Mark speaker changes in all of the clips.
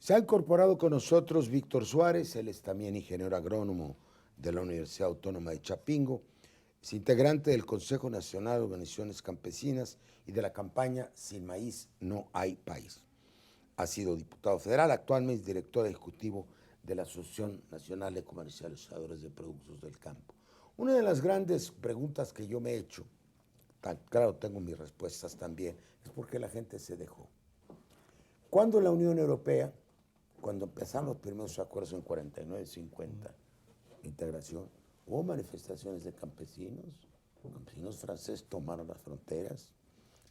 Speaker 1: Se ha incorporado con nosotros Víctor Suárez, él es también ingeniero agrónomo de la Universidad Autónoma de Chapingo, es integrante del Consejo Nacional de Organizaciones Campesinas y de la campaña Sin Maíz no hay país. Ha sido diputado federal, actualmente es director ejecutivo de la Asociación Nacional de Comercializadores de Productos del Campo. Una de las grandes preguntas que yo me he hecho, claro, tengo mis respuestas también, es por qué la gente se dejó. Cuando la Unión Europea, cuando empezaron los primeros acuerdos en 49, 50, integración, hubo manifestaciones de campesinos franceses tomaron las fronteras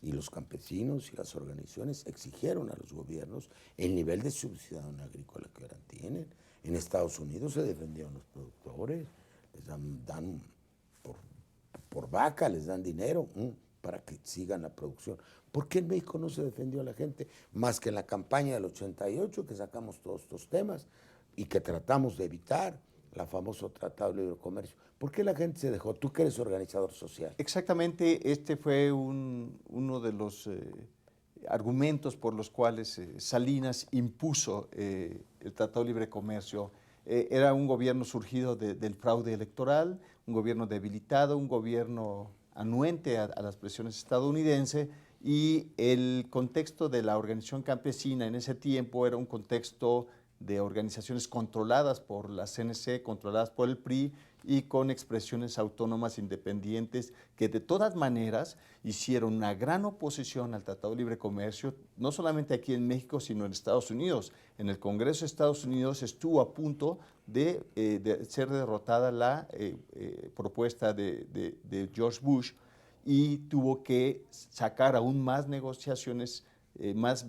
Speaker 1: y los campesinos y las organizaciones exigieron a los gobiernos el nivel de subsidio agrícola que ahora tienen. En Estados Unidos se defendieron los productores, les dan por vaca, les dan dinero para que sigan la producción. ¿Por qué en México no se defendió a la gente? Más que en la campaña del 88, que sacamos todos estos temas y que tratamos de evitar, la famoso Tratado de Libre Comercio. ¿Por qué la gente se dejó? Tú que eres organizador social.
Speaker 2: Exactamente, este fue uno de los argumentos por los cuales Salinas impuso el Tratado de Libre Comercio. Era un gobierno surgido del fraude electoral, un gobierno debilitado, un gobierno anuente a las presiones estadounidenses, y el contexto de la organización campesina en ese tiempo era un contexto de organizaciones controladas por la CNC, controladas por el PRI, y con expresiones autónomas independientes que de todas maneras hicieron una gran oposición al Tratado de Libre Comercio, no solamente aquí en México, sino en Estados Unidos. En el Congreso de Estados Unidos estuvo a punto de ser derrotada la propuesta de George Bush, y tuvo que sacar aún más negociaciones, más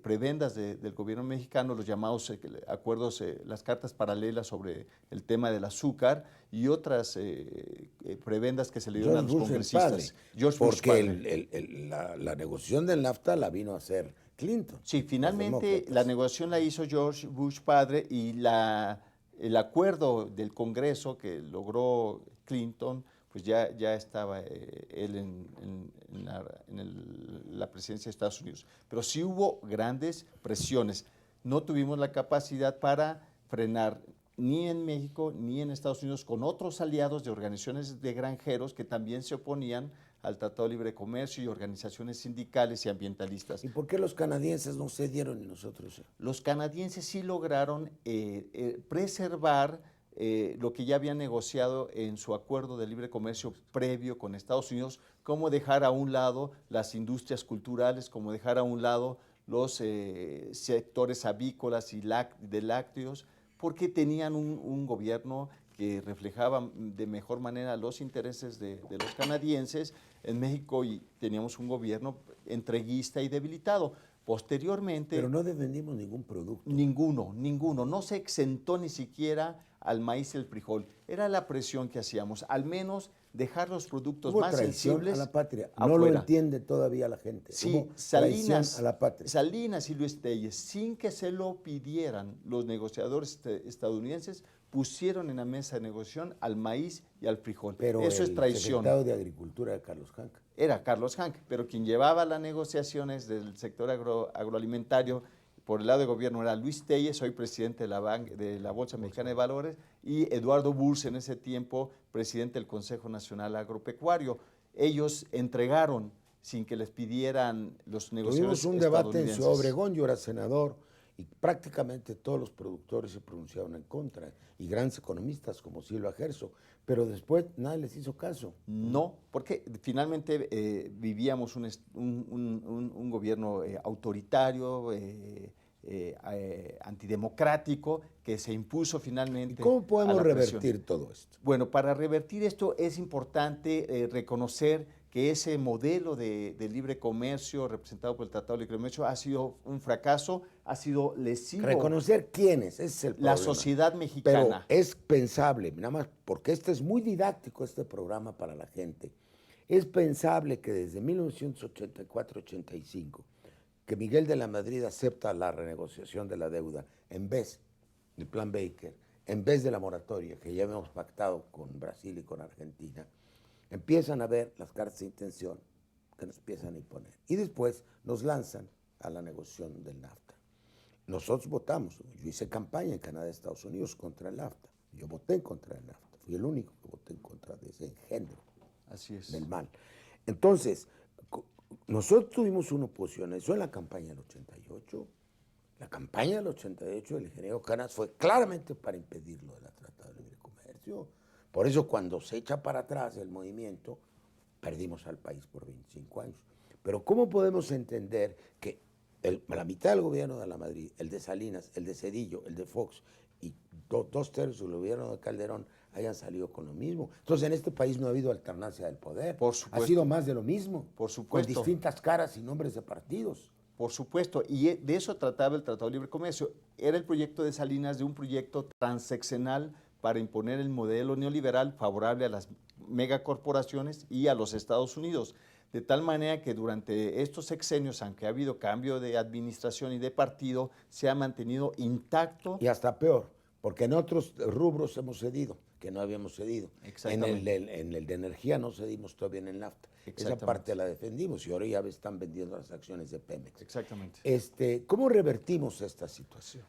Speaker 2: prebendas del gobierno mexicano, los llamados acuerdos, las cartas paralelas sobre el tema del azúcar y otras prebendas que se le dieron a los congresistas.
Speaker 1: George Bush porque la negociación del NAFTA la vino a hacer Clinton.
Speaker 2: Sí, finalmente la negociación la hizo George Bush padre, y el acuerdo del Congreso que logró Clinton, pues ya estaba él en la presidencia de Estados Unidos. Pero sí hubo grandes presiones. No tuvimos la capacidad para frenar ni en México ni en Estados Unidos, con otros aliados de organizaciones de granjeros que también se oponían al Tratado de Libre Comercio, y organizaciones sindicales y ambientalistas.
Speaker 1: ¿Y por qué los canadienses no cedieron y nosotros?
Speaker 2: Los canadienses sí lograron preservar lo que ya habían negociado en su acuerdo de libre comercio previo con Estados Unidos, como dejar a un lado las industrias culturales, como dejar a un lado los sectores avícolas y de lácteos, porque tenían un gobierno que reflejaba de mejor manera los intereses de los canadienses en México, y teníamos un gobierno entreguista y debilitado. Posteriormente…
Speaker 1: Pero no defendimos ningún producto.
Speaker 2: Ninguno. No se exentó ni siquiera al maíz y el frijol. Era la presión que hacíamos, al menos dejar los productos más sensibles
Speaker 1: a la patria. No
Speaker 2: afuera.
Speaker 1: Lo entiende todavía la gente.
Speaker 2: Sí,
Speaker 1: Salinas a la patria.
Speaker 2: Salinas y Luis Telles, sin que se lo pidieran los negociadores estadounidenses, pusieron en la mesa de negociación al maíz y al frijol.
Speaker 1: Pero
Speaker 2: eso es traición.
Speaker 1: El secretario de Agricultura era Carlos Hank.
Speaker 2: Era Carlos Hank, pero quien llevaba las negociaciones del sector agroalimentario por el lado del gobierno era Luis Telles, hoy presidente de la Bolsa Mexicana de Valores, y Eduardo Burrs, en ese tiempo presidente del Consejo Nacional Agropecuario. Ellos entregaron sin que les pidieran los negociadores.
Speaker 1: Tuvimos un debate en Ciudad Obregón, yo era senador, y prácticamente todos los productores se pronunciaron en contra, y grandes economistas como Silva Gerso, pero después nadie les hizo caso.
Speaker 2: No, porque finalmente vivíamos un gobierno autoritario, antidemocrático, que se impuso finalmente.
Speaker 1: ¿Y cómo podemos revertir todo esto?
Speaker 2: Bueno, para revertir esto es importante reconocer que ese modelo de libre comercio representado por el Tratado de Libre Comercio ha sido un fracaso, ha sido lesivo.
Speaker 1: Reconocer quiénes, ese es el problema.
Speaker 2: La sociedad mexicana.
Speaker 1: Pero es pensable, nada más, porque este es muy didáctico, este programa para la gente. Es pensable que desde 1984-85, que Miguel de la Madrid acepta la renegociación de la deuda en vez del Plan Baker, en vez de la moratoria que ya habíamos pactado con Brasil y con Argentina, empiezan a ver las cartas de intención que nos empiezan a imponer. Y después nos lanzan a la negociación del NAFTA. nosotros votamos. Yo hice campaña en Canadá y Estados Unidos contra el NAFTA. Yo voté en contra del NAFTA. Fui el único que voté en contra de ese engendro.
Speaker 2: Así es.
Speaker 1: Del mal. Entonces, nosotros tuvimos una oposición. Eso en la campaña del 88. La campaña del 88 del ingeniero Canas fue claramente para impedirlo del Tratado de Libre Comercio. Por eso cuando se echa para atrás el movimiento, perdimos al país por 25 años. Pero ¿cómo podemos entender que la mitad del gobierno de la Madrid, el de Salinas, el de Zedillo, el de Fox y 2/3 del gobierno de Calderón hayan salido con lo mismo? Entonces en este país no ha habido alternancia del poder.
Speaker 2: Por supuesto.
Speaker 1: Ha sido más de lo mismo.
Speaker 2: Por supuesto.
Speaker 1: Con distintas caras y nombres de partidos.
Speaker 2: Por supuesto, y de eso trataba el Tratado de Libre Comercio. Era el proyecto de Salinas de un proyecto transeccional para imponer el modelo neoliberal favorable a las megacorporaciones y a los Estados Unidos. De tal manera que durante estos sexenios, aunque ha habido cambio de administración y de partido, se ha mantenido intacto.
Speaker 1: Y hasta peor, porque en otros rubros hemos cedido, que no habíamos cedido. En el de energía no cedimos todavía en el NAFTA. Esa parte la defendimos y ahora ya están vendiendo las acciones de Pemex.
Speaker 2: Exactamente.
Speaker 1: ¿Cómo revertimos esta situación?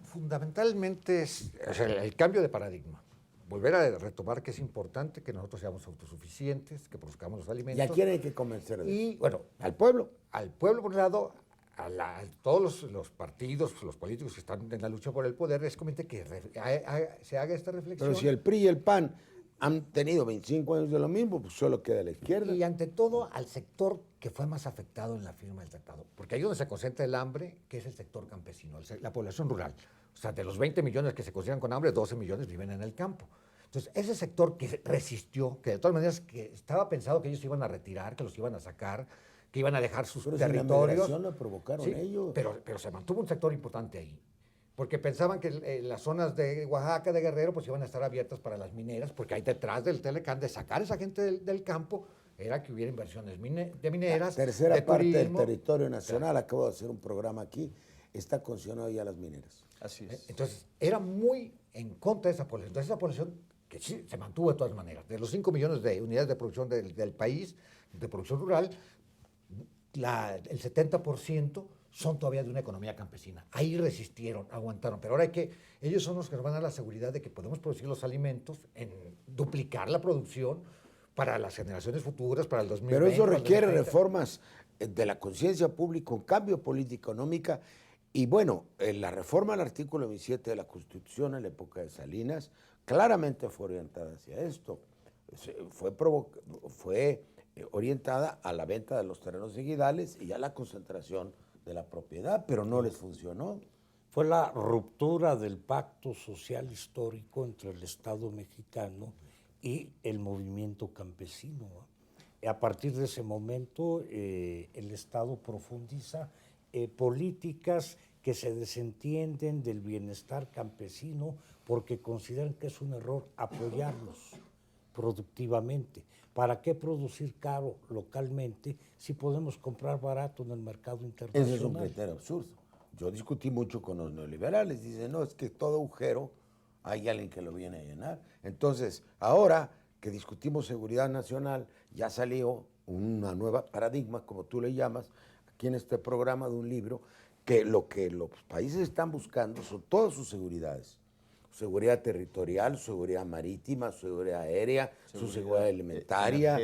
Speaker 3: Fundamentalmente es el cambio de paradigma. Volver a retomar que es importante que nosotros seamos autosuficientes, que produzcamos los alimentos.
Speaker 1: ¿Y a quién hay que convencer de eso?
Speaker 3: Y bueno,
Speaker 1: al pueblo.
Speaker 3: Al pueblo, por un lado, a todos los partidos, los políticos que están en la lucha por el poder, es conveniente que se haga esta reflexión.
Speaker 1: Pero si el PRI y el PAN han tenido 25 años de lo mismo, pues solo queda la izquierda.
Speaker 3: Y ante todo al sector que fue más afectado en la firma del tratado. Porque ahí es donde se concentra el hambre, que es el sector campesino, la población rural. O sea, de los 20 millones que se consideran con hambre, 12 millones viven en el campo. Entonces, ese sector que resistió, que de todas maneras que estaba pensado que ellos se iban a retirar, que los iban a sacar, que iban a dejar sus territorios.
Speaker 1: Si la lo provocaron
Speaker 3: sí,
Speaker 1: ellos.
Speaker 3: Pero se mantuvo un sector importante ahí. Porque pensaban que las zonas de Oaxaca, de Guerrero, pues iban a estar abiertas para las mineras, porque ahí detrás del Telecán, de sacar a esa gente del campo, era que hubiera inversiones de mineras,
Speaker 1: la tercera
Speaker 3: de
Speaker 1: parte
Speaker 3: turismo.
Speaker 1: del territorio nacional, acabo de hacer un programa aquí, está concesionado ya a las mineras.
Speaker 2: Así es.
Speaker 3: Entonces, era muy en contra de esa población. Entonces, esa población que sí se mantuvo de todas maneras. De los 5 millones de unidades de producción del país, de producción rural, el 70% son todavía de una economía campesina. Ahí resistieron, aguantaron. Pero ahora ellos son los que nos van a dar la seguridad de que podemos producir los alimentos, duplicar la producción para las generaciones futuras, para el 2020.
Speaker 1: Pero eso requiere reformas de la conciencia pública, un cambio de política económica. Y bueno, la reforma al artículo 27 de la Constitución en la época de Salinas claramente fue orientada hacia esto. Fue orientada a la venta de los terrenos ejidales y a la concentración de la propiedad, pero no les funcionó.
Speaker 4: Fue la ruptura del pacto social histórico entre el Estado mexicano y el movimiento campesino. A partir de ese momento, el Estado profundiza políticas que se desentienden del bienestar campesino porque consideran que es un error apoyarlos productivamente. ¿Para qué producir caro localmente si podemos comprar barato en el mercado internacional?
Speaker 1: Ese es un criterio absurdo. Yo discutí mucho con los neoliberales. Dicen, no, es que todo agujero hay alguien que lo viene a llenar. Entonces, ahora que discutimos seguridad nacional, ya salió una nueva paradigma, como tú le llamas, aquí en este programa de un libro, que lo que los países están buscando son todas sus seguridades. Seguridad territorial, seguridad marítima, seguridad aérea, su seguridad alimentaria,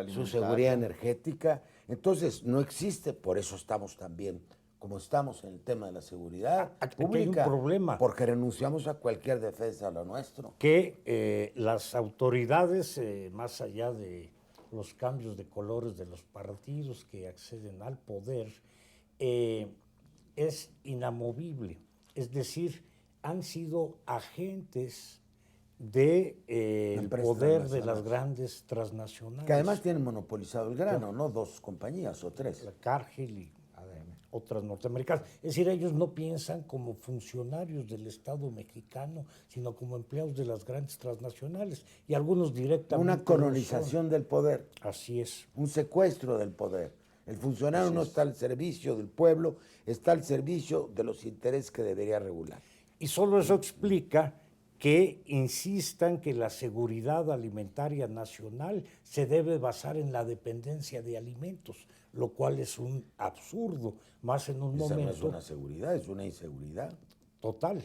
Speaker 1: su seguridad energética. Entonces, no existe, por eso estamos también, como estamos en el tema de la seguridad pública,
Speaker 4: hay un problema.
Speaker 1: Porque renunciamos a cualquier defensa a lo nuestro.
Speaker 4: Que las autoridades, más allá de los cambios de colores de los partidos que acceden al poder, es inamovible. Es decir, han sido agentes del poder de las grandes transnacionales.
Speaker 1: Que además tienen monopolizado el grano, ¿no? 2 compañías o 3.
Speaker 4: La Cargill y otras norteamericanas. Es decir, ellos no piensan como funcionarios del Estado mexicano, sino como empleados de las grandes transnacionales y algunos directamente.
Speaker 1: Una colonización del poder.
Speaker 4: Así es.
Speaker 1: Un secuestro del poder. El funcionario no está al servicio del pueblo, está al servicio de los intereses que debería regular.
Speaker 4: Y solo eso explica que insistan que la seguridad alimentaria nacional se debe basar en la dependencia de alimentos, lo cual es un absurdo, más en un
Speaker 1: Esa no es
Speaker 4: momento
Speaker 1: una seguridad, es una inseguridad.
Speaker 4: total.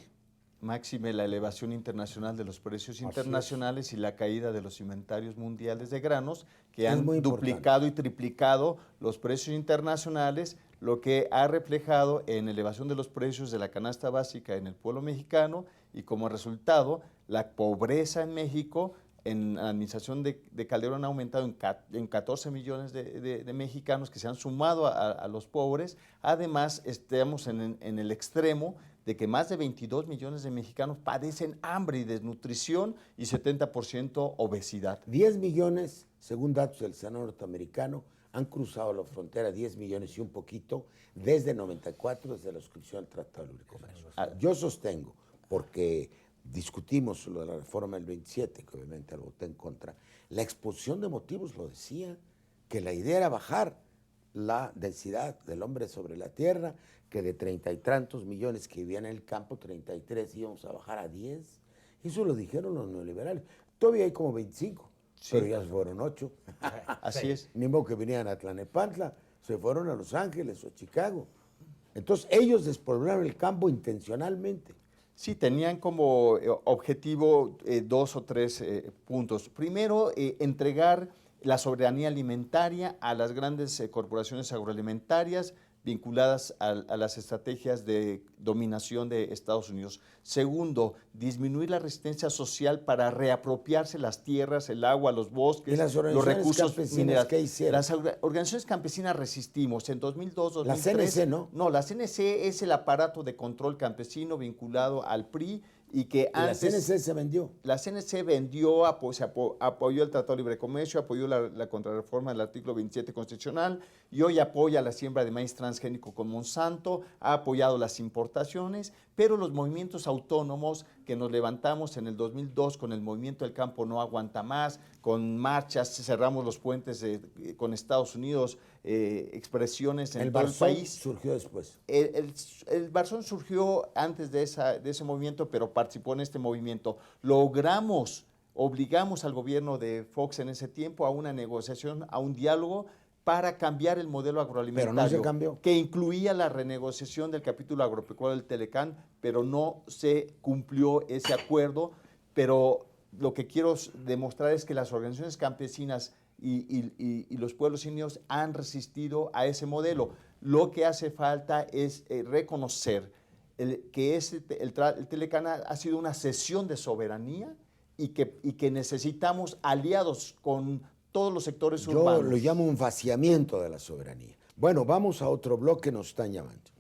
Speaker 2: Máxime la elevación internacional de los precios
Speaker 4: Así
Speaker 2: internacionales y la caída de los inventarios mundiales de granos, que
Speaker 1: Es
Speaker 2: han
Speaker 1: muy importante.
Speaker 2: duplicado y triplicado los precios internacionales, lo que ha reflejado en elevación de los precios de la canasta básica en el pueblo mexicano y como resultado la pobreza en México. En la administración de Calderón ha aumentado en 14 millones de mexicanos que se han sumado a los pobres. Además, estamos en el extremo de que más de 22 millones de mexicanos padecen hambre y desnutrición y 70% obesidad.
Speaker 1: 10 millones, según datos del Senado norteamericano, han cruzado la frontera, 10 millones y un poquito, desde 94, desde la suscripción del Tratado de Libre Comercio. Yo sostengo, porque discutimos lo de la reforma del 27, que obviamente lo voté en contra, la exposición de motivos lo decía, que la idea era bajar la densidad del hombre sobre la tierra, que de 30 y tantos millones que vivían en el campo, 33 íbamos a bajar a 10. Eso lo dijeron los neoliberales. Todavía hay como 25,
Speaker 2: Sí.
Speaker 1: pero ya fueron 8.
Speaker 2: Así es.
Speaker 1: Ni modo que vinieran a Tlanepantla, se fueron a Los Ángeles o a Chicago. Entonces ellos despoblaron el campo intencionalmente.
Speaker 2: Sí, tenían como objetivo 2 o 3 puntos. Primero, entregar la soberanía alimentaria a las grandes corporaciones agroalimentarias vinculadas a las estrategias de dominación de Estados Unidos. Segundo, disminuir la resistencia social para reapropiarse las tierras, el agua, los bosques,
Speaker 1: ¿Y las
Speaker 2: los
Speaker 1: organizaciones
Speaker 2: recursos
Speaker 1: campesinas
Speaker 2: minerales.
Speaker 1: qué hicieron?
Speaker 2: Las organizaciones campesinas resistimos. En 2002, 2003...
Speaker 1: La CNC, ¿no?
Speaker 2: No, la CNC es el aparato de control campesino vinculado al PRI y que
Speaker 1: Y la
Speaker 2: antes...
Speaker 1: CNC se vendió.
Speaker 2: La CNC vendió, apoyó el Tratado de Libre Comercio, apoyó la contrarreforma del artículo 27 constitucional y hoy apoya la siembra de maíz transgénico con Monsanto, ha apoyado las importaciones, pero los movimientos autónomos que nos levantamos en el 2002 con el movimiento del campo no aguanta más, con marchas, cerramos los puentes con Estados Unidos, expresiones en
Speaker 1: El
Speaker 2: todo el
Speaker 1: Barzón
Speaker 2: país.
Speaker 1: surgió después.
Speaker 2: El Barzón surgió antes de ese movimiento, pero participó en este movimiento. Obligamos al gobierno de Fox en ese tiempo a una negociación, a un diálogo para cambiar el modelo agroalimentario.
Speaker 1: Pero no se cambió.
Speaker 2: Que incluía la renegociación del capítulo agropecuario del Telecán, pero no se cumplió ese acuerdo. Pero lo que quiero demostrar es que las organizaciones campesinas y los pueblos indios han resistido a ese modelo. Lo que hace falta es reconocer que el Telecán ha sido una cesión de soberanía y que necesitamos aliados con todos los sectores urbanos.
Speaker 1: Yo lo llamo un vaciamiento de la soberanía. Bueno, vamos a otro bloque, nos están llamando.